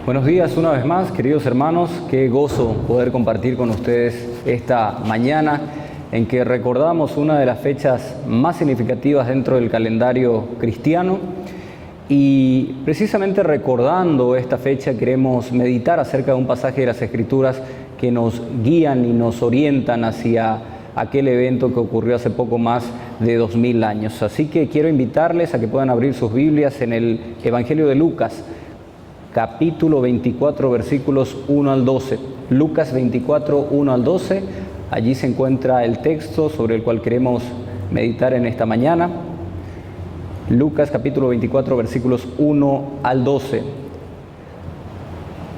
Buenos días una vez más, queridos hermanos. Qué gozo poder compartir con ustedes esta mañana en que recordamos una de las fechas más significativas dentro del calendario cristiano. Y precisamente recordando esta fecha queremos meditar acerca de un pasaje de las Escrituras que nos guían y nos orientan hacia aquel evento que ocurrió hace poco más de 2000 años. Así que quiero invitarles a que puedan abrir sus Biblias en el Evangelio de Lucas, capítulo 24, versículos 1 al 12. Lucas 24, 1 al 12. Allí se encuentra el texto sobre el cual queremos meditar en esta mañana. Lucas capítulo 24, versículos 1 al 12.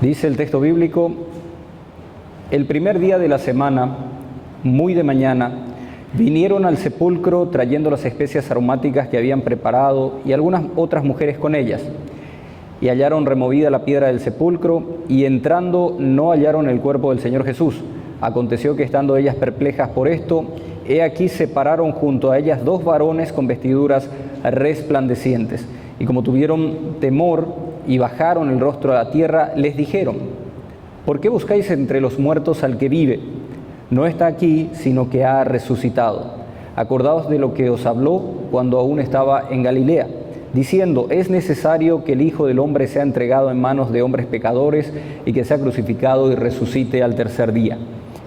Dice el texto bíblico: el primer día de la semana, muy de mañana, vinieron al sepulcro trayendo las especias aromáticas que habían preparado y algunas otras mujeres con ellas. Y hallaron removida la piedra del sepulcro, y entrando no hallaron el cuerpo del Señor Jesús. Aconteció que estando ellas perplejas por esto, he aquí se pararon junto a ellas dos varones con vestiduras resplandecientes. Y como tuvieron temor y bajaron el rostro a la tierra, les dijeron: ¿por qué buscáis entre los muertos al que vive? No está aquí, sino que ha resucitado. Acordaos de lo que os habló cuando aún estaba en Galilea, diciendo: es necesario que el Hijo del Hombre sea entregado en manos de hombres pecadores y que sea crucificado y resucite al tercer día.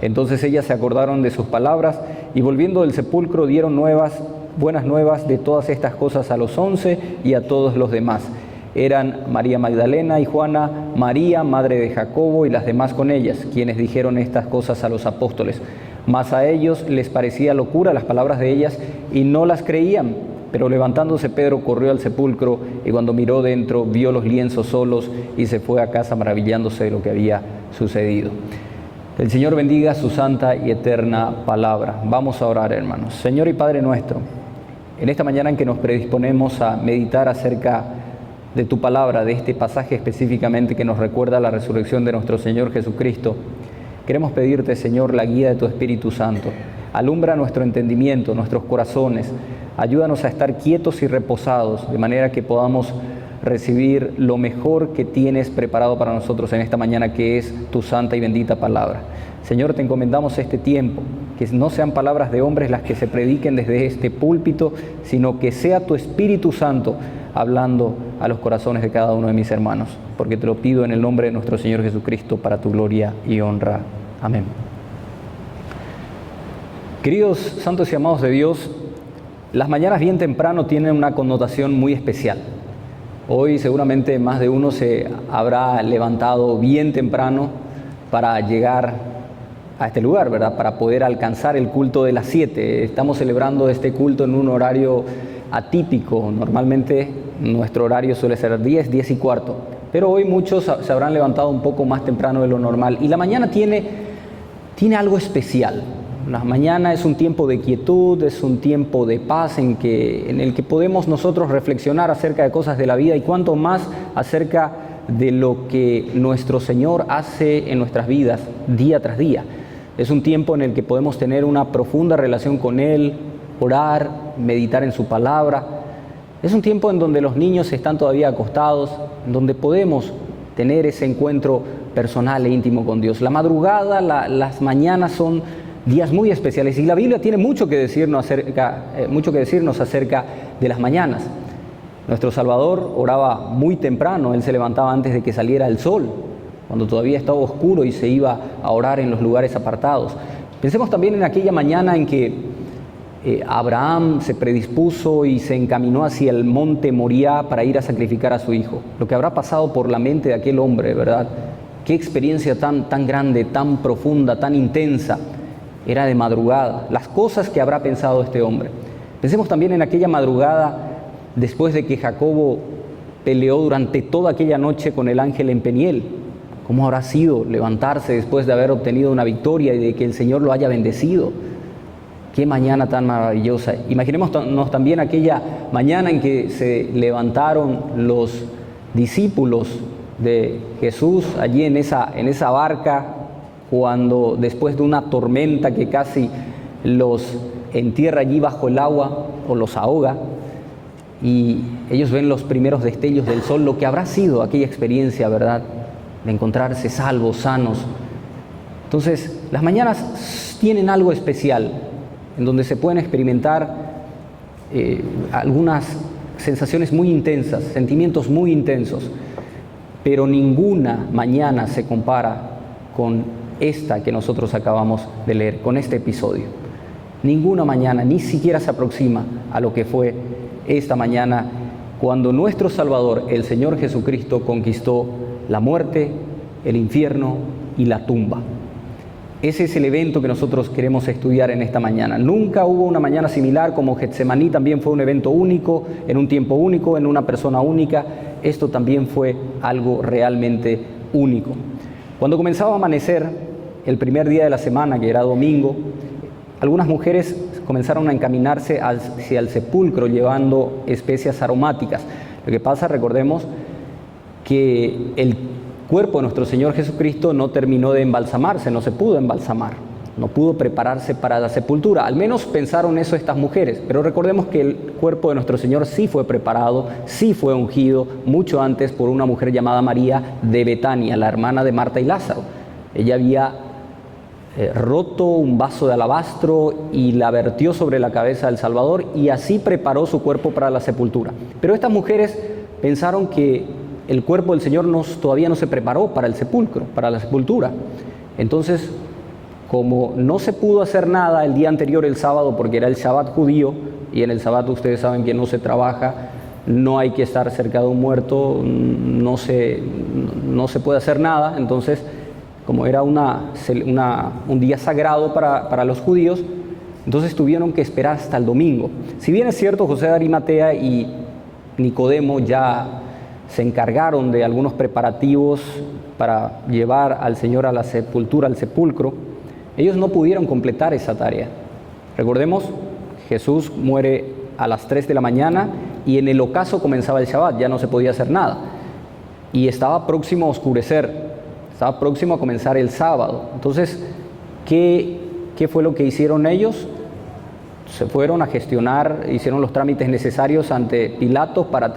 Entonces ellas se acordaron de sus palabras y volviendo del sepulcro dieron buenas nuevas de todas estas cosas a los 11 y a todos los demás. Eran María Magdalena y Juana, María, madre de Jacobo, y las demás con ellas, quienes dijeron estas cosas a los apóstoles. Mas a ellos les parecía locura las palabras de ellas y no las creían. Pero levantándose Pedro corrió al sepulcro y cuando miró dentro vio los lienzos solos y se fue a casa maravillándose de lo que había sucedido. El Señor bendiga su santa y eterna palabra. Vamos a orar, hermanos. Señor y Padre nuestro, en esta mañana en que nos predisponemos a meditar acerca de tu palabra, de este pasaje específicamente que nos recuerda la resurrección de nuestro Señor Jesucristo, queremos pedirte, Señor, la guía de tu Espíritu Santo. Alumbra nuestro entendimiento, nuestros corazones. Ayúdanos a estar quietos y reposados, de manera que podamos recibir lo mejor que tienes preparado para nosotros en esta mañana, que es tu santa y bendita palabra. Señor, te encomendamos este tiempo, que no sean palabras de hombres las que se prediquen desde este púlpito, sino que sea tu Espíritu Santo hablando a los corazones de cada uno de mis hermanos, porque te lo pido en el nombre de nuestro Señor Jesucristo, para tu gloria y honra. Amén. Queridos santos y amados de Dios, las mañanas bien temprano tienen una connotación muy especial. Hoy seguramente más de uno se habrá levantado bien temprano para llegar a este lugar, ¿verdad? Para poder alcanzar el culto de las 7. Estamos celebrando este culto en un horario atípico. Normalmente nuestro horario suele ser 10, 10 y cuarto. Pero hoy muchos se habrán levantado un poco más temprano de lo normal. Y la mañana tiene algo especial. La mañana es un tiempo de quietud, es un tiempo de paz en el que podemos nosotros reflexionar acerca de cosas de la vida y cuanto más acerca de lo que nuestro Señor hace en nuestras vidas día tras día. Es un tiempo en el que podemos tener una profunda relación con Él, orar, meditar en su palabra. Es un tiempo en donde los niños están todavía acostados, en donde podemos tener ese encuentro personal e íntimo con Dios. La madrugada, las mañanas son días muy especiales y la Biblia tiene mucho que decirnos acerca de las mañanas. Nuestro Salvador oraba muy temprano. Él se levantaba antes de que saliera el sol, cuando todavía estaba oscuro, y se iba a orar en los lugares apartados. Pensemos también en aquella mañana en que Abraham se predispuso y se encaminó hacia el monte Moriah para ir a sacrificar a su hijo. Lo que habrá pasado por la mente de aquel hombre, ¿verdad? Qué experiencia tan grande, tan profunda, tan intensa. Era de madrugada, las cosas que habrá pensado este hombre. Pensemos también en aquella madrugada después de que Jacobo peleó durante toda aquella noche con el ángel en Peniel. ¿Cómo habrá sido levantarse después de haber obtenido una victoria y de que el Señor lo haya bendecido? ¡Qué mañana tan maravillosa! Imaginémonos también aquella mañana en que se levantaron los discípulos de Jesús allí en esa barca, cuando después de una tormenta que casi los entierra allí bajo el agua o los ahoga, y ellos ven los primeros destellos del sol, lo que habrá sido aquella experiencia, ¿verdad?, de encontrarse salvos, sanos. Entonces, las mañanas tienen algo especial, en donde se pueden experimentar algunas sensaciones muy intensas, sentimientos muy intensos, pero ninguna mañana se compara con esta que nosotros acabamos de leer, con este episodio. Ninguna mañana ni siquiera se aproxima a lo que fue esta mañana cuando nuestro Salvador, el Señor Jesucristo, conquistó la muerte, el infierno y la tumba. Ese es el evento que nosotros queremos estudiar en esta mañana. Nunca hubo una mañana similar, como Getsemaní también fue un evento único, en un tiempo único, en una persona única. Esto también fue algo realmente único. Cuando comenzaba a amanecer, el primer día de la semana, que era domingo, algunas mujeres comenzaron a encaminarse hacia el sepulcro llevando especias aromáticas. Lo que pasa, recordemos, que el cuerpo de nuestro Señor Jesucristo no terminó de embalsamarse, no se pudo embalsamar, no pudo prepararse para la sepultura. Al menos pensaron eso estas mujeres, pero recordemos que el cuerpo de nuestro Señor sí fue preparado, sí fue ungido mucho antes por una mujer llamada María de Betania, la hermana de Marta y Lázaro. Ella había roto un vaso de alabastro y la vertió sobre la cabeza del Salvador, y así preparó su cuerpo para la sepultura. Pero estas mujeres pensaron que el cuerpo del Señor todavía no se preparó para el sepulcro, para la sepultura. Entonces, como no se pudo hacer nada el día anterior, el sábado, porque era el Shabbat judío, y en el Shabbat ustedes saben que no se trabaja, no hay que estar cerca de un muerto, no se puede hacer nada. Entonces, como era un día sagrado para los judíos, entonces tuvieron que esperar hasta el domingo. Si bien es cierto, José de Arimatea y Nicodemo ya se encargaron de algunos preparativos para llevar al Señor a la sepultura, al sepulcro, ellos no pudieron completar esa tarea. Recordemos, Jesús muere a las 3 de la mañana y en el ocaso comenzaba el Shabbat, ya no se podía hacer nada. Y estaba próximo a oscurecer, estaba próximo a comenzar el sábado. Entonces, ¿qué fue lo que hicieron ellos? Se fueron a gestionar, hicieron los trámites necesarios ante Pilato para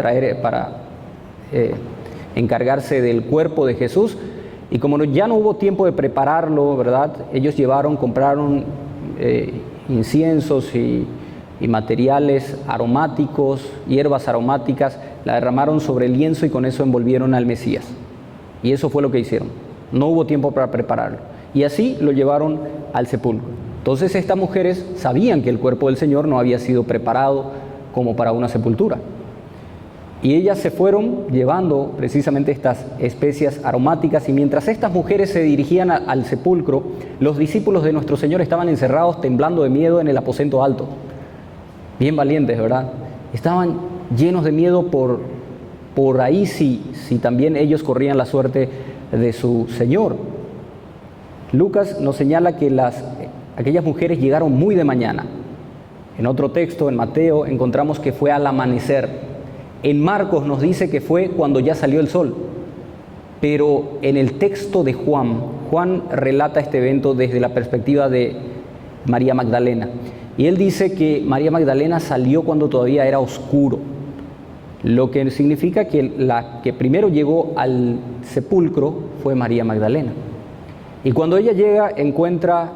encargarse del cuerpo de Jesús, y como ya no hubo tiempo de prepararlo, ¿verdad?, ellos compraron inciensos y materiales aromáticos, hierbas aromáticas, la derramaron sobre el lienzo y con eso envolvieron al Mesías. Y eso fue lo que hicieron. No hubo tiempo para prepararlo. Y así lo llevaron al sepulcro. Entonces estas mujeres sabían que el cuerpo del Señor no había sido preparado como para una sepultura. Y ellas se fueron llevando precisamente estas especias aromáticas, y mientras estas mujeres se dirigían al sepulcro, los discípulos de nuestro Señor estaban encerrados temblando de miedo en el aposento alto. Bien valientes, ¿verdad? Estaban llenos de miedo por ahí si también ellos corrían la suerte de su Señor. Lucas nos señala que aquellas mujeres llegaron muy de mañana. En otro texto, en Mateo, encontramos que fue al amanecer. En Marcos nos dice que fue cuando ya salió el sol. Pero en el texto de Juan relata este evento desde la perspectiva de María Magdalena. Y él dice que María Magdalena salió cuando todavía era oscuro, lo que significa que la que primero llegó al sepulcro fue María Magdalena. Y cuando ella llega, encuentra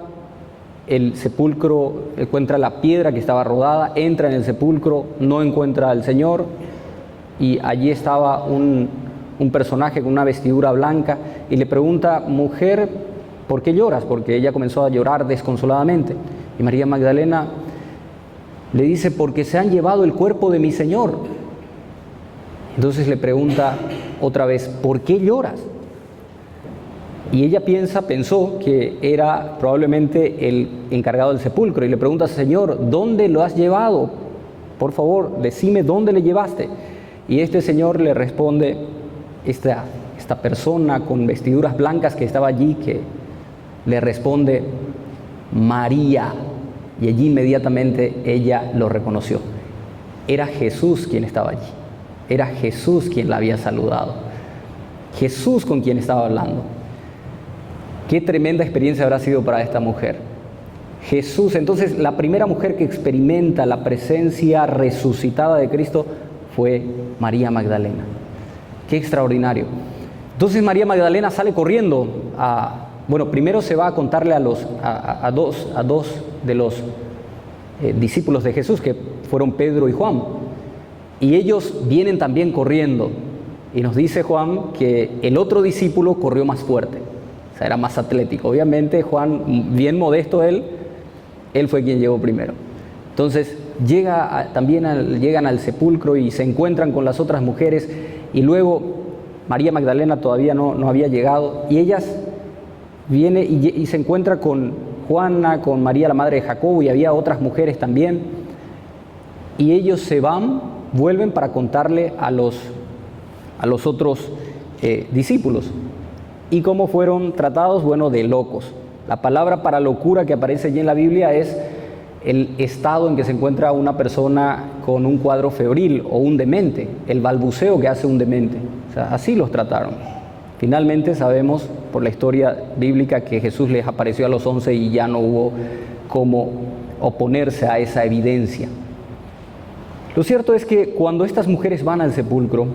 el sepulcro, encuentra la piedra que estaba rodada, entra en el sepulcro, no encuentra al Señor, y allí estaba un personaje con una vestidura blanca, y le pregunta: mujer, ¿por qué lloras? Porque ella comenzó a llorar desconsoladamente. Y María Magdalena le dice: porque se han llevado el cuerpo de mi Señor. Entonces le pregunta otra vez: ¿por qué lloras? Y ella pensó que era probablemente el encargado del sepulcro, y le pregunta: Señor, ¿dónde lo has llevado? Por favor, decime dónde le llevaste. Y este señor le responde, esta persona con vestiduras blancas que estaba allí, que le responde: María. Y allí inmediatamente ella lo reconoció. Era Jesús quien estaba allí. Era Jesús quien la había saludado. Jesús con quien estaba hablando. Qué tremenda experiencia habrá sido para esta mujer. Jesús, entonces la primera mujer que experimenta la presencia resucitada de Cristo fue María Magdalena. Qué extraordinario. Entonces María Magdalena sale corriendo primero se va a contarle a dos de los discípulos de Jesús, que fueron Pedro y Juan. Y ellos vienen también corriendo. Y nos dice Juan que el otro discípulo corrió más fuerte, o sea, era más atlético. Obviamente Juan, bien modesto él fue quien llegó primero. Entonces llegan al sepulcro y se encuentran con las otras mujeres, y luego María Magdalena todavía no había llegado, y ellas viene y se encuentra con Juana, con María la madre de Jacobo, y había otras mujeres también, y ellos vuelven para contarle a los otros discípulos. ¿Y cómo fueron tratados? Bueno, de locos. La palabra para locura que aparece allí en la Biblia es el estado en que se encuentra una persona con un cuadro febril o un demente, el balbuceo que hace un demente. O sea, así los trataron. Finalmente sabemos por la historia bíblica que Jesús les apareció a los 11 y ya no hubo cómo oponerse a esa evidencia. Lo cierto es que cuando estas mujeres van al sepulcro,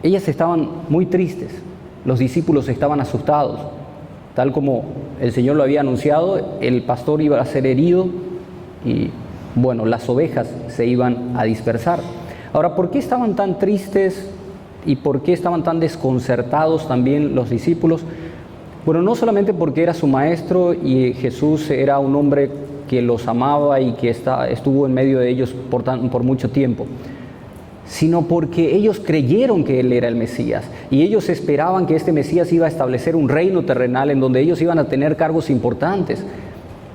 ellas estaban muy tristes, los discípulos estaban asustados, tal como el Señor lo había anunciado. El pastor iba a ser herido y las ovejas se iban a dispersar. Ahora, ¿por qué estaban tan tristes y por qué estaban tan desconcertados también los discípulos? Bueno, no solamente porque era su maestro y Jesús era un hombre que los amaba y que estuvo en medio de ellos por mucho tiempo, sino porque ellos creyeron que Él era el Mesías, y ellos esperaban que este Mesías iba a establecer un reino terrenal en donde ellos iban a tener cargos importantes,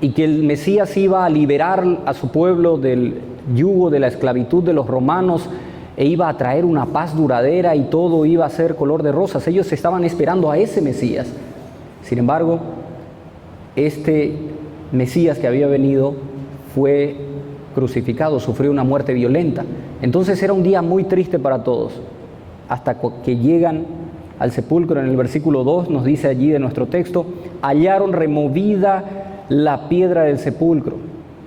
y que el Mesías iba a liberar a su pueblo del yugo de la esclavitud de los romanos, e iba a traer una paz duradera y todo iba a ser color de rosas. Ellos estaban esperando a ese Mesías. Sin embargo, este Mesías que había venido fue crucificado, sufrió una muerte violenta. Entonces era un día muy triste para todos, hasta que llegan al sepulcro. En el versículo 2 nos dice allí de nuestro texto: hallaron removida la piedra del sepulcro.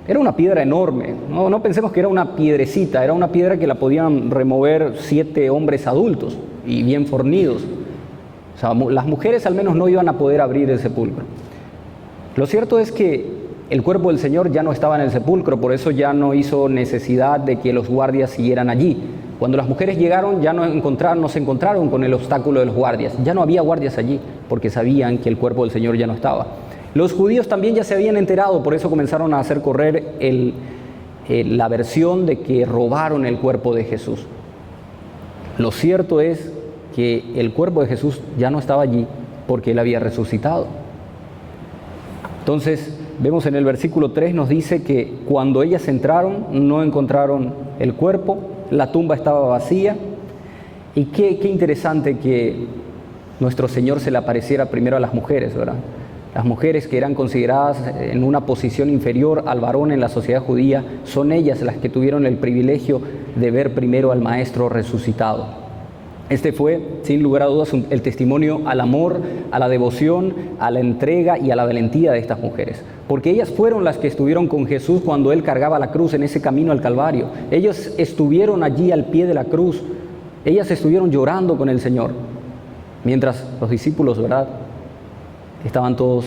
Era una piedra enorme, no pensemos que era una piedrecita, era una piedra que la podían remover 7 hombres adultos y bien fornidos. O sea, las mujeres al menos no iban a poder abrir el sepulcro. Lo cierto es que el cuerpo del Señor ya no estaba en el sepulcro, por eso ya no hizo necesidad de que los guardias siguieran allí. Cuando las mujeres llegaron ya no se encontraron con el obstáculo de los guardias, ya no había guardias allí, porque sabían que el cuerpo del Señor ya no estaba. Los judíos también ya se habían enterado, por eso comenzaron a hacer correr la versión de que robaron el cuerpo de Jesús. Lo cierto es que el cuerpo de Jesús ya no estaba allí porque Él había resucitado. Entonces, vemos en el versículo 3 nos dice que cuando ellas entraron no encontraron el cuerpo, la tumba estaba vacía. Y qué interesante que nuestro Señor se le apareciera primero a las mujeres, ¿verdad? Las mujeres que eran consideradas en una posición inferior al varón en la sociedad judía, son ellas las que tuvieron el privilegio de ver primero al Maestro resucitado. Este fue, sin lugar a dudas, el testimonio al amor, a la devoción, a la entrega y a la valentía de estas mujeres. Porque ellas fueron las que estuvieron con Jesús cuando Él cargaba la cruz en ese camino al Calvario. Ellos estuvieron allí al pie de la cruz. Ellas estuvieron llorando con el Señor. Mientras los discípulos, ¿verdad?, estaban todos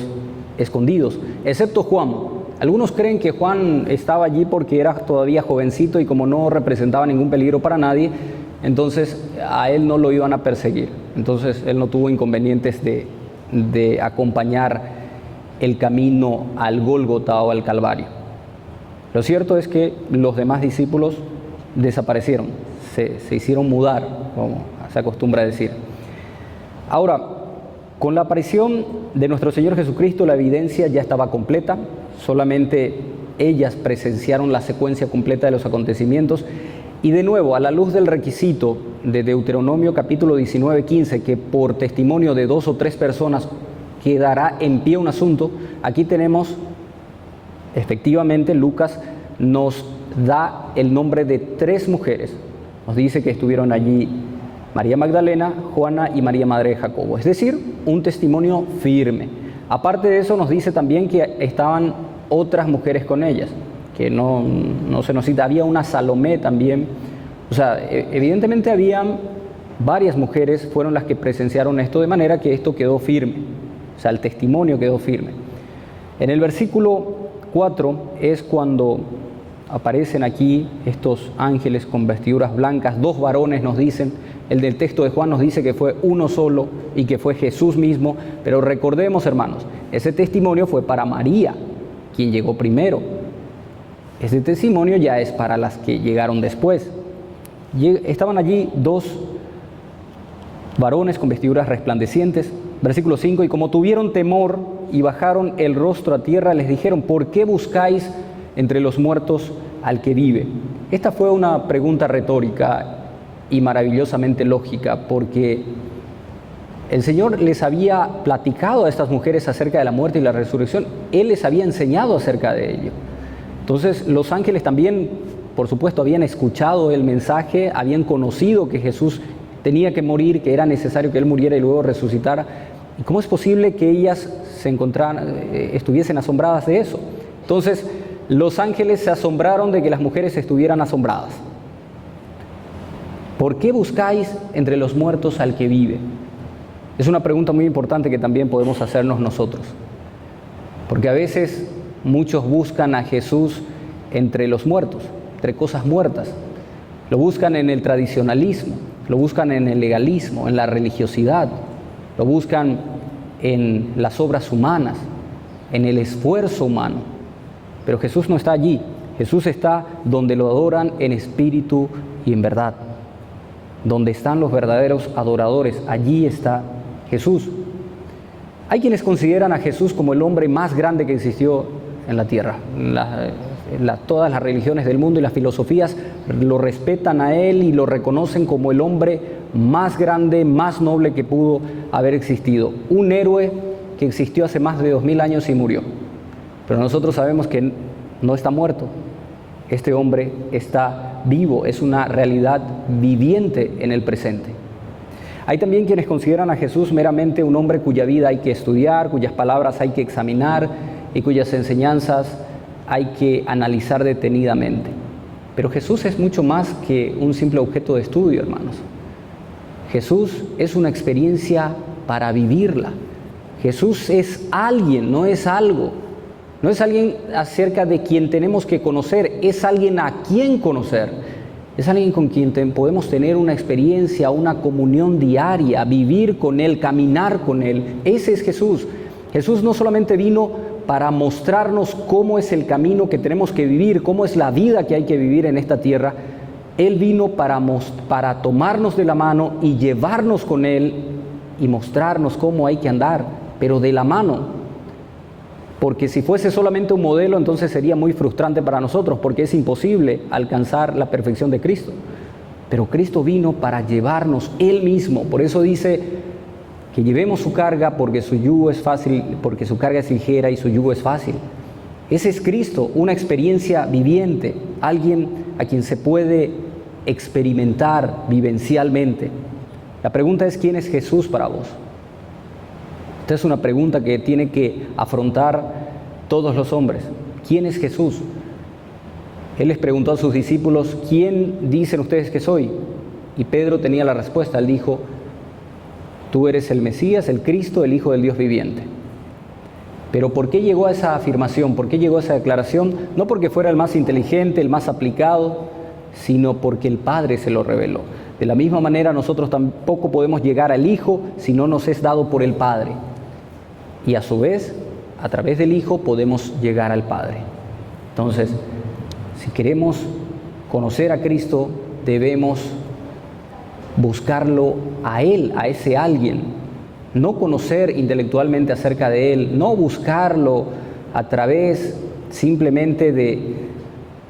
escondidos, excepto Juan. Algunos creen que Juan estaba allí porque era todavía jovencito y como no representaba ningún peligro para nadie, entonces a él no lo iban a perseguir. Entonces él no tuvo inconvenientes de acompañar el camino al Gólgota o al Calvario. Lo cierto es que los demás discípulos desaparecieron, se hicieron mudar, como se acostumbra a decir. Ahora, con la aparición de nuestro Señor Jesucristo, la evidencia ya estaba completa. Solamente ellas presenciaron la secuencia completa de los acontecimientos. Y de nuevo, a la luz del requisito de Deuteronomio capítulo 19, 15, que por testimonio de 2 o 3 personas quedará en pie un asunto, aquí tenemos, efectivamente, Lucas nos da el nombre de 3 mujeres. Nos dice que estuvieron allí María Magdalena, Juana y María madre de Jacobo, es decir, un testimonio firme. Aparte de eso, nos dice también que estaban otras mujeres con ellas, que no se nos cita. Había una Salomé también. O sea, evidentemente habían varias mujeres, fueron las que presenciaron esto, de manera que esto quedó firme. O sea, el testimonio quedó firme. En el versículo 4 es cuando aparecen aquí estos ángeles con vestiduras blancas, 2 varones nos dicen. El del texto de Juan nos dice que fue uno solo y que fue Jesús mismo, pero recordemos, hermanos, ese testimonio fue para María, quien llegó primero. Ese testimonio ya es para las que llegaron después. Estaban allí 2 varones con vestiduras resplandecientes. Versículo 5, y como tuvieron temor y bajaron el rostro a tierra, les dijeron: ¿por qué buscáis entre los muertos al que vive? Esta fue una pregunta retórica y maravillosamente lógica, porque el Señor les había platicado a estas mujeres acerca de la muerte y la resurrección. Él les había enseñado acerca de ello. Entonces los ángeles también, por supuesto, habían escuchado el mensaje, habían conocido que Jesús tenía que morir, que era necesario que Él muriera y luego resucitara. ¿Y cómo es posible que ellas estuviesen asombradas de eso? Entonces los ángeles se asombraron de que las mujeres estuvieran asombradas. ¿Por qué buscáis entre los muertos al que vive? Es una pregunta muy importante que también podemos hacernos nosotros. Porque a veces muchos buscan a Jesús entre los muertos, entre cosas muertas. Lo buscan en el tradicionalismo, lo buscan en el legalismo, en la religiosidad, lo buscan en las obras humanas, en el esfuerzo humano. Pero Jesús no está allí. Jesús está donde lo adoran en espíritu y en verdad. Donde están los verdaderos adoradores, allí está Jesús. Hay quienes consideran a Jesús como el hombre más grande que existió en la tierra. Todas las religiones del mundo y las filosofías lo respetan a Él y lo reconocen como el hombre más grande, más noble que pudo haber existido. Un héroe que existió hace más de 2000 años y murió. Pero nosotros sabemos que no está muerto. Este hombre está vivo, es una realidad viviente en el presente. Hay también quienes consideran a Jesús meramente un hombre cuya vida hay que estudiar, cuyas palabras hay que examinar y cuyas enseñanzas hay que analizar detenidamente. Pero Jesús es mucho más que un simple objeto de estudio, hermanos. Jesús es una experiencia para vivirla. Jesús es alguien, no es algo. No es alguien acerca de quien tenemos que conocer, es alguien a quien conocer. Es alguien con quien podemos tener una experiencia, una comunión diaria, vivir con Él, caminar con Él. Ese es Jesús. Jesús no solamente vino para mostrarnos cómo es el camino que tenemos que vivir, cómo es la vida que hay que vivir en esta tierra. Él vino para tomarnos de la mano y llevarnos con Él y mostrarnos cómo hay que andar, pero de la mano. Porque si fuese solamente un modelo, entonces sería muy frustrante para nosotros, porque es imposible alcanzar la perfección de Cristo. Pero Cristo vino para llevarnos Él mismo. Por eso dice que llevemos su carga, porque su yugo es fácil, porque su carga es ligera y su yugo es fácil. Ese es Cristo, una experiencia viviente, alguien a quien se puede experimentar vivencialmente. La pregunta es: ¿quién es Jesús para vos? Esta es una pregunta que tiene que afrontar todos los hombres. ¿Quién es Jesús? Él les preguntó a sus discípulos: ¿quién dicen ustedes que soy? Y Pedro tenía la respuesta. Él dijo: tú eres el Mesías, el Cristo, el Hijo del Dios viviente. Pero ¿por qué llegó a esa afirmación? ¿Por qué llegó a esa declaración? No porque fuera el más inteligente, el más aplicado, sino porque el Padre se lo reveló. De la misma manera, nosotros tampoco podemos llegar al Hijo si no nos es dado por el Padre. Y a su vez, a través del Hijo podemos llegar al Padre. Entonces, si queremos conocer a Cristo, debemos buscarlo a Él, a ese alguien. No conocer intelectualmente acerca de Él, no buscarlo a través simplemente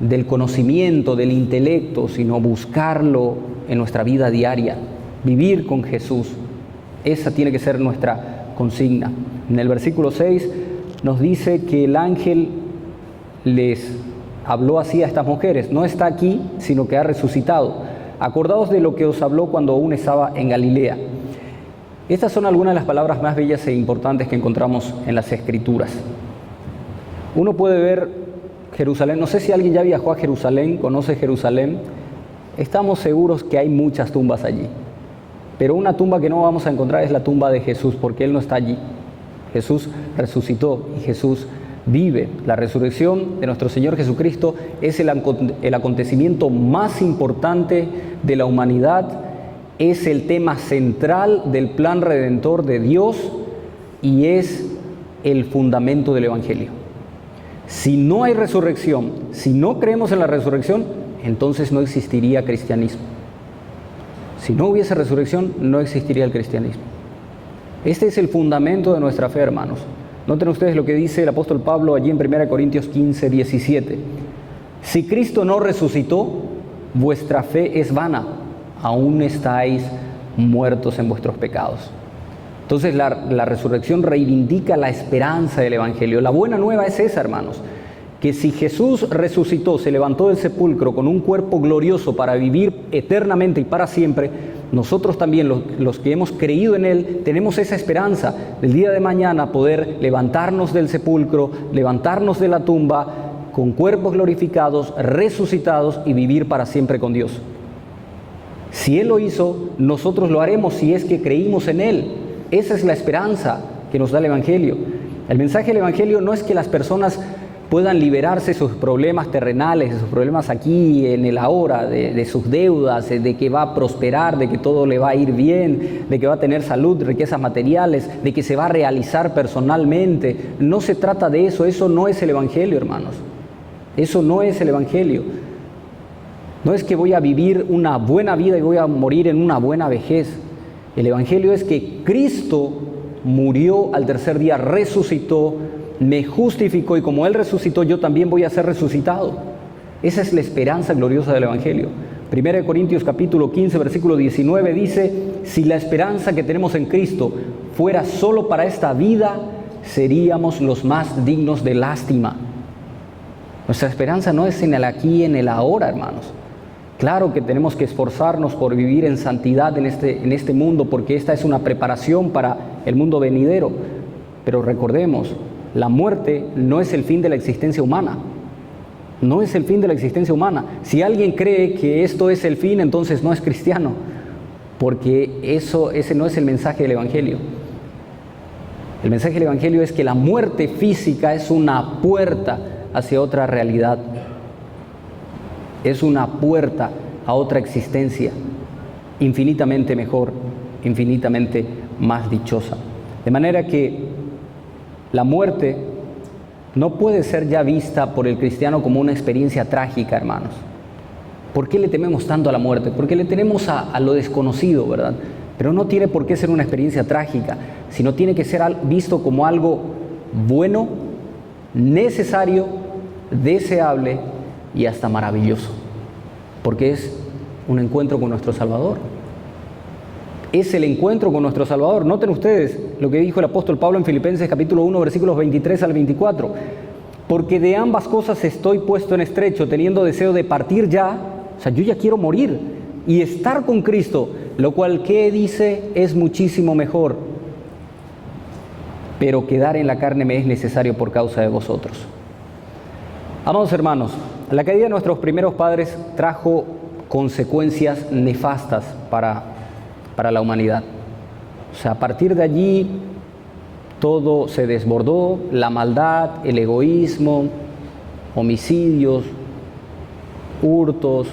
del conocimiento, del intelecto, sino buscarlo en nuestra vida diaria, vivir con Jesús. Esa tiene que ser nuestra consigna. En el versículo 6 nos dice que el ángel les habló así a estas mujeres: no está aquí, sino que ha resucitado. Acordaos de lo que os habló cuando aún estaba en Galilea. Estas son algunas de las palabras más bellas e importantes que encontramos en las Escrituras. Uno puede ver Jerusalén, no sé si alguien ya viajó a Jerusalén, conoce Jerusalén, estamos seguros que hay muchas tumbas allí, pero una tumba que no vamos a encontrar es la tumba de Jesús, porque Él no está allí. Jesús resucitó y Jesús vive. La resurrección de nuestro Señor Jesucristo es el acontecimiento más importante de la humanidad, es el tema central del plan redentor de Dios y es el fundamento del Evangelio. Si no hay resurrección, si no creemos en la resurrección, entonces no existiría cristianismo. Si no hubiese resurrección, no existiría el cristianismo. Este es el fundamento de nuestra fe, hermanos. Noten ustedes lo que dice el apóstol Pablo allí en 1 Corintios 15, 17. Si Cristo no resucitó, vuestra fe es vana, aún estáis muertos en vuestros pecados. Entonces la resurrección reivindica la esperanza del Evangelio. La buena nueva es esa, hermanos, que si Jesús resucitó, se levantó del sepulcro con un cuerpo glorioso para vivir eternamente y para siempre, nosotros también, los que hemos creído en Él, tenemos esa esperanza del día de mañana poder levantarnos del sepulcro, levantarnos de la tumba con cuerpos glorificados, resucitados y vivir para siempre con Dios. Si Él lo hizo, nosotros lo haremos si es que creímos en Él. Esa es la esperanza que nos da el Evangelio. El mensaje del Evangelio no es que las personas puedan liberarse de sus problemas terrenales, de sus problemas aquí en el ahora, de sus deudas, de que va a prosperar, de que todo le va a ir bien, de que va a tener salud, riquezas materiales, de que se va a realizar personalmente. No se trata de eso, eso no es el Evangelio, hermanos. Eso no es el Evangelio. No es que voy a vivir una buena vida y voy a morir en una buena vejez. El Evangelio es que Cristo murió al tercer día, resucitó, me justificó y como Él resucitó, yo también voy a ser resucitado. Esa es la esperanza gloriosa del Evangelio. 1 Corintios capítulo 15, versículo 19 dice, si la esperanza que tenemos en Cristo fuera solo para esta vida, seríamos los más dignos de lástima. Nuestra esperanza no es en el aquí y en el ahora, hermanos. Claro que tenemos que esforzarnos por vivir en santidad en este mundo, porque esta es una preparación para el mundo venidero. Pero recordemos, la muerte no es el fin de la existencia humana. No es el fin de la existencia humana. Si alguien cree que esto es el fin, entonces no es cristiano, porque ese no es el mensaje del Evangelio. El mensaje del Evangelio es que la muerte física es una puerta hacia otra realidad. Es una puerta a otra existencia infinitamente mejor, infinitamente más dichosa. De manera que la muerte no puede ser ya vista por el cristiano como una experiencia trágica, hermanos. ¿Por qué le tememos tanto a la muerte? Porque le tenemos a lo desconocido, ¿verdad? Pero no tiene por qué ser una experiencia trágica, sino tiene que ser visto como algo bueno, necesario, deseable y hasta maravilloso, porque es un encuentro con nuestro Salvador. Es el encuentro con nuestro Salvador. Noten ustedes lo que dijo el apóstol Pablo en Filipenses capítulo 1, versículos 23 al 24. Porque de ambas cosas estoy puesto en estrecho, teniendo deseo de partir ya, o sea, yo ya quiero morir y estar con Cristo, lo cual, ¿qué dice? Es muchísimo mejor. Pero quedar en la carne me es necesario por causa de vosotros. Amados hermanos, la caída de nuestros primeros padres trajo consecuencias nefastas para la humanidad. O sea, a partir de allí todo se desbordó, la maldad, el egoísmo, homicidios, hurtos,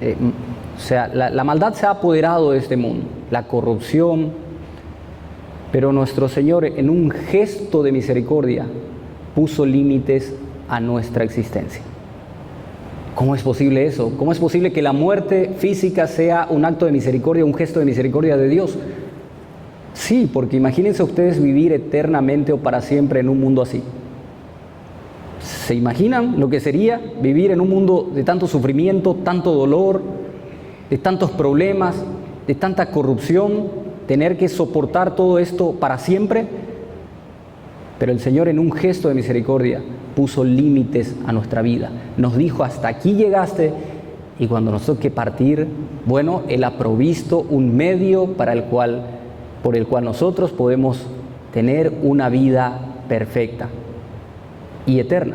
o sea, la maldad se ha apoderado de este mundo, la corrupción, pero nuestro Señor en un gesto de misericordia puso límites a nuestra existencia. ¿Cómo es posible eso? ¿Cómo es posible que la muerte física sea un acto de misericordia, un gesto de misericordia de Dios? Sí, porque imagínense ustedes vivir eternamente o para siempre en un mundo así. ¿Se imaginan lo que sería vivir en un mundo de tanto sufrimiento, tanto dolor, de tantos problemas, de tanta corrupción, tener que soportar todo esto para siempre? Pero el Señor, en un gesto de misericordia, puso límites a nuestra vida. Nos dijo, hasta aquí llegaste, y cuando nos toque partir, bueno, Él ha provisto un medio por el cual nosotros podemos tener una vida perfecta. y eterna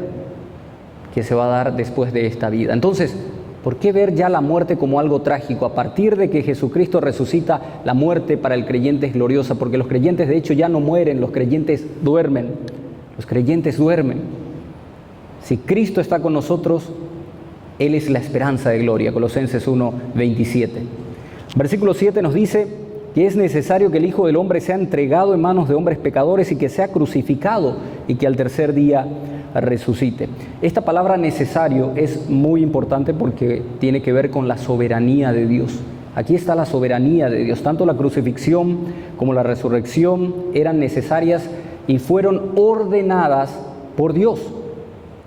que se va a dar después de esta vida. Entonces, ¿por qué ver ya la muerte como algo trágico? A partir de que Jesucristo resucita, la muerte para el creyente es gloriosa, porque los creyentes de hecho ya no mueren, los creyentes duermen. Los creyentes duermen. Si Cristo está con nosotros, Él es la esperanza de gloria. Colosenses 1:27. Versículo 7 nos dice que es necesario que el Hijo del Hombre sea entregado en manos de hombres pecadores y que sea crucificado y que al tercer día resucite. Esta palabra necesario es muy importante porque tiene que ver con la soberanía de Dios. Aquí está la soberanía de Dios. Tanto la crucifixión como la resurrección eran necesarias y fueron ordenadas por Dios.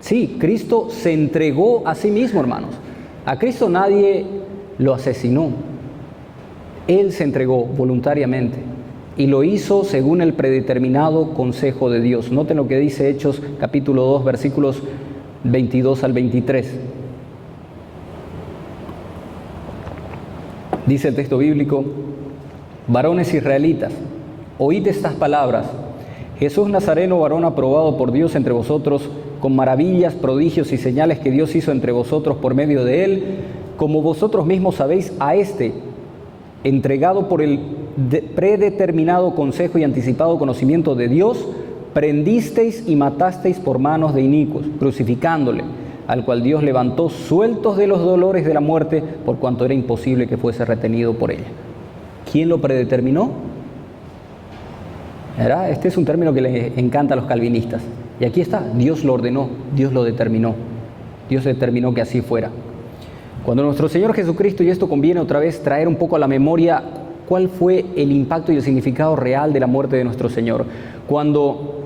Sí, Cristo se entregó a sí mismo, hermanos. A Cristo nadie lo asesinó. Él se entregó voluntariamente y lo hizo según el predeterminado consejo de Dios. Noten lo que dice Hechos capítulo 2, versículos 22 al 23. Dice el texto bíblico: varones israelitas, oíd estas palabras. Jesús Nazareno, varón aprobado por Dios entre vosotros, con maravillas, prodigios y señales que Dios hizo entre vosotros por medio de él, como vosotros mismos sabéis, a este, entregado por el predeterminado consejo y anticipado conocimiento de Dios, prendisteis y matasteis por manos de inicuos, crucificándole, al cual Dios levantó sueltos de los dolores de la muerte, por cuanto era imposible que fuese retenido por ella. ¿Quién lo predeterminó? ¿Verdad? Este es un término que les encanta a los calvinistas. Y aquí está, Dios lo ordenó, Dios lo determinó. Dios determinó que así fuera. Cuando nuestro Señor Jesucristo, y esto conviene otra vez traer un poco a la memoria cuál fue el impacto y el significado real de la muerte de nuestro Señor. Cuando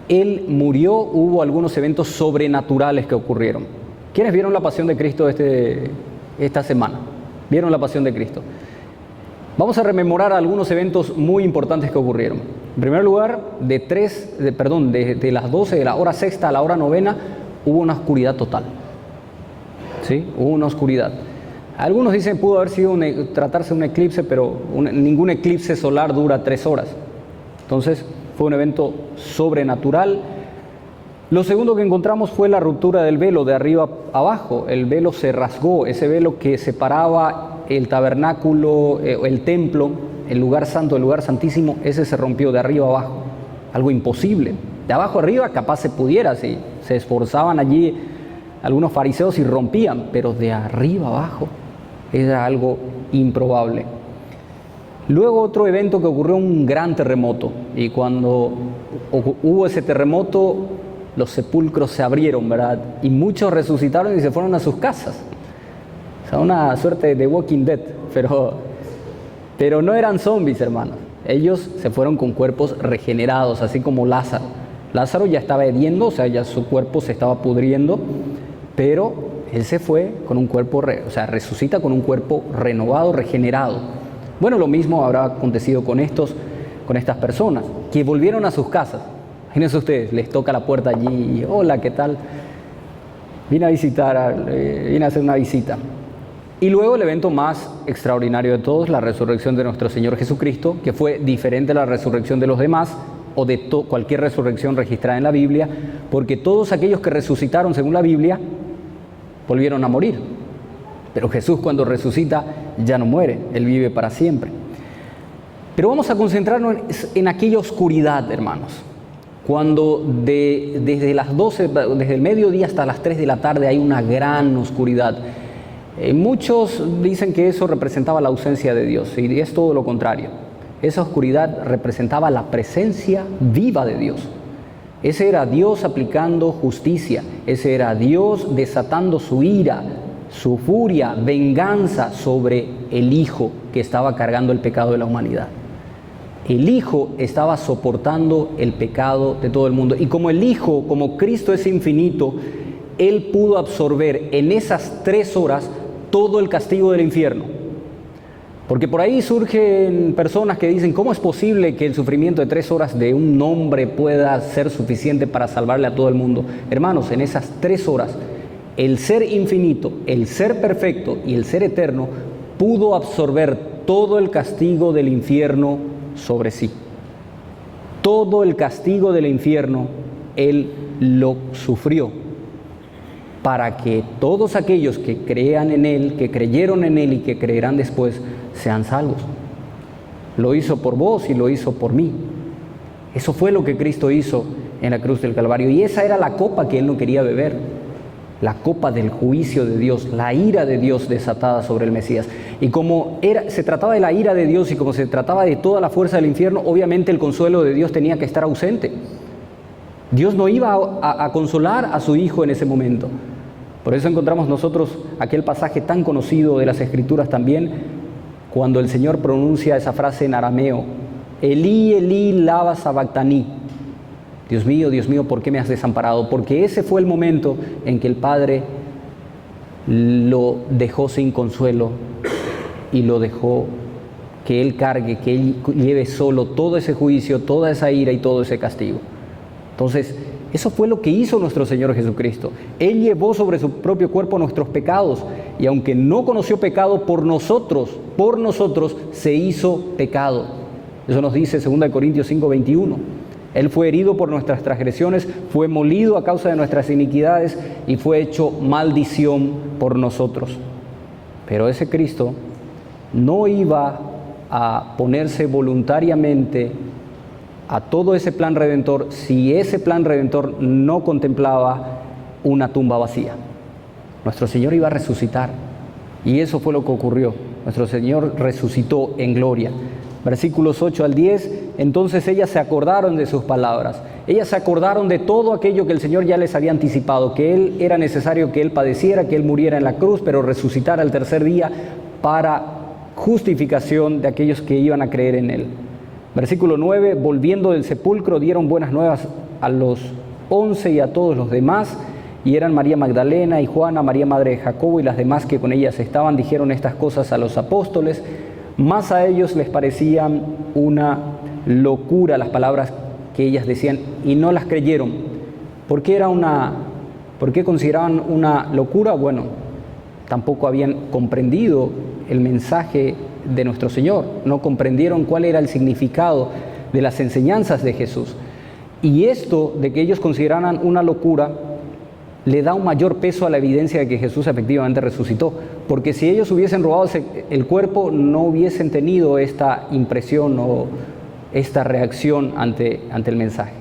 Él murió, hubo algunos eventos sobrenaturales que ocurrieron. ¿Quiénes vieron la pasión de Cristo esta semana? ¿Vieron la pasión de Cristo? Vamos a rememorar algunos eventos muy importantes que ocurrieron. En primer lugar, de las 12 de la hora sexta a la hora novena, hubo una oscuridad total. ¿Sí? Hubo una oscuridad. Algunos dicen pudo haber sido tratarse de un eclipse, pero ningún eclipse solar dura 3 horas. Entonces fue un evento sobrenatural. Lo segundo que encontramos fue la ruptura del velo de arriba abajo. El velo se rasgó, ese velo que separaba el tabernáculo, el templo, el lugar santo, el lugar santísimo, ese se rompió de arriba abajo. Algo imposible. De abajo arriba capaz se pudiera, si se esforzaban allí algunos fariseos y rompían, pero de arriba abajo era algo improbable. Luego otro evento que ocurrió, un gran terremoto, y cuando hubo ese terremoto los sepulcros se abrieron, ¿verdad? Y muchos resucitaron y se fueron a sus casas. O sea, una suerte de Walking Dead, pero no eran zombies, hermanos. Ellos se fueron con cuerpos regenerados, así como Lázaro. Lázaro ya estaba hediendo, o sea, ya su cuerpo se estaba pudriendo, pero él se fue con un cuerpo, resucita con un cuerpo renovado, regenerado. Bueno, lo mismo habrá acontecido con estas personas, que volvieron a sus casas. Imagínense ustedes, les toca la puerta allí, y, hola, ¿qué tal? Vine a hacer una visita. Y luego el evento más extraordinario de todos, la resurrección de nuestro Señor Jesucristo, que fue diferente a la resurrección de los demás, o de cualquier resurrección registrada en la Biblia, porque todos aquellos que resucitaron según la Biblia, volvieron a morir. Pero Jesús, cuando resucita, ya no muere, Él vive para siempre. Pero vamos a concentrarnos en aquella oscuridad, hermanos. Cuando desde las 12, desde el mediodía hasta las 3 de la tarde hay una gran oscuridad. Muchos dicen que eso representaba la ausencia de Dios, y es todo lo contrario. Esa oscuridad representaba la presencia viva de Dios. Ese era Dios aplicando justicia, ese era Dios desatando su ira, su furia, venganza sobre el Hijo que estaba cargando el pecado de la humanidad. El Hijo estaba soportando el pecado de todo el mundo. Y como el Hijo, como Cristo es infinito, Él pudo absorber en esas 3 horas todo el castigo del infierno. Porque por ahí surgen personas que dicen, ¿cómo es posible que el sufrimiento de 3 horas de un hombre pueda ser suficiente para salvarle a todo el mundo? Hermanos, en esas 3 horas, el ser infinito, el ser perfecto y el ser eterno pudo absorber todo el castigo del infierno sobre sí. Todo el castigo del infierno Él lo sufrió, para que todos aquellos que crean en Él, que creyeron en Él y que creerán después, sean salvos. Lo hizo por vos y lo hizo por mí. Eso fue lo que Cristo hizo en la cruz del Calvario. Y esa era la copa que Él no quería beber. La copa del juicio de Dios, la ira de Dios desatada sobre el Mesías. Y como se trataba de la ira de Dios y como se trataba de toda la fuerza del infierno, obviamente el consuelo de Dios tenía que estar ausente. Dios no iba a consolar a su Hijo en ese momento. Por eso encontramos nosotros aquel pasaje tan conocido de las Escrituras también, cuando el Señor pronuncia esa frase en arameo: Elí, Elí, lama sabactani. Dios mío, ¿por qué me has desamparado? Porque ese fue el momento en que el Padre lo dejó sin consuelo y lo dejó que Él cargue, que Él lleve solo todo ese juicio, toda esa ira y todo ese castigo. Entonces, eso fue lo que hizo nuestro Señor Jesucristo. Él llevó sobre su propio cuerpo nuestros pecados, y aunque no conoció pecado, por nosotros se hizo pecado. Eso nos dice 2 Corintios 5:21. Él fue herido por nuestras transgresiones, fue molido a causa de nuestras iniquidades y fue hecho maldición por nosotros. Pero ese Cristo no iba a ponerse voluntariamente a todo ese plan redentor si ese plan redentor no contemplaba una tumba vacía. Nuestro Señor iba a resucitar, y eso fue lo que ocurrió. Nuestro Señor resucitó en gloria. Versículos 8 al 10, entonces ellas se acordaron de sus palabras. Ellas se acordaron de todo aquello que el Señor ya les había anticipado, que era necesario que Él padeciera, que Él muriera en la cruz, pero resucitara al tercer día para justificación de aquellos que iban a creer en Él. Versículo 9, volviendo del sepulcro, dieron buenas nuevas a los 11 y a todos los demás, y eran María Magdalena y Juana, María madre de Jacobo y las demás que con ellas estaban. Dijeron estas cosas a los apóstoles, más a ellos les parecían una locura las palabras que ellas decían, y no las creyeron. ¿Por qué consideraban una locura? Bueno, tampoco habían comprendido el mensaje de nuestro Señor, no comprendieron cuál era el significado de las enseñanzas de Jesús. Y esto de que ellos consideraran una locura le da un mayor peso a la evidencia de que Jesús efectivamente resucitó, porque si ellos hubiesen robado el cuerpo, no hubiesen tenido esta impresión o esta reacción ante el mensaje.